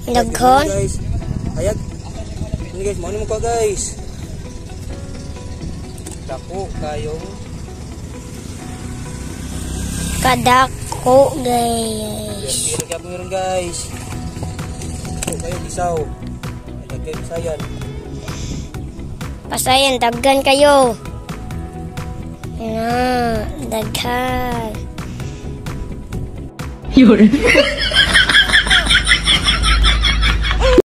Daghon. Guys. Ayag. Ini guys, mau mo ko guys. Dako kayong Kadako guys. Pero kaya meron guys. Dako kayo isaw. Ayag kayo sayan. Pasayan, daggan kayo. Daghan. Yun.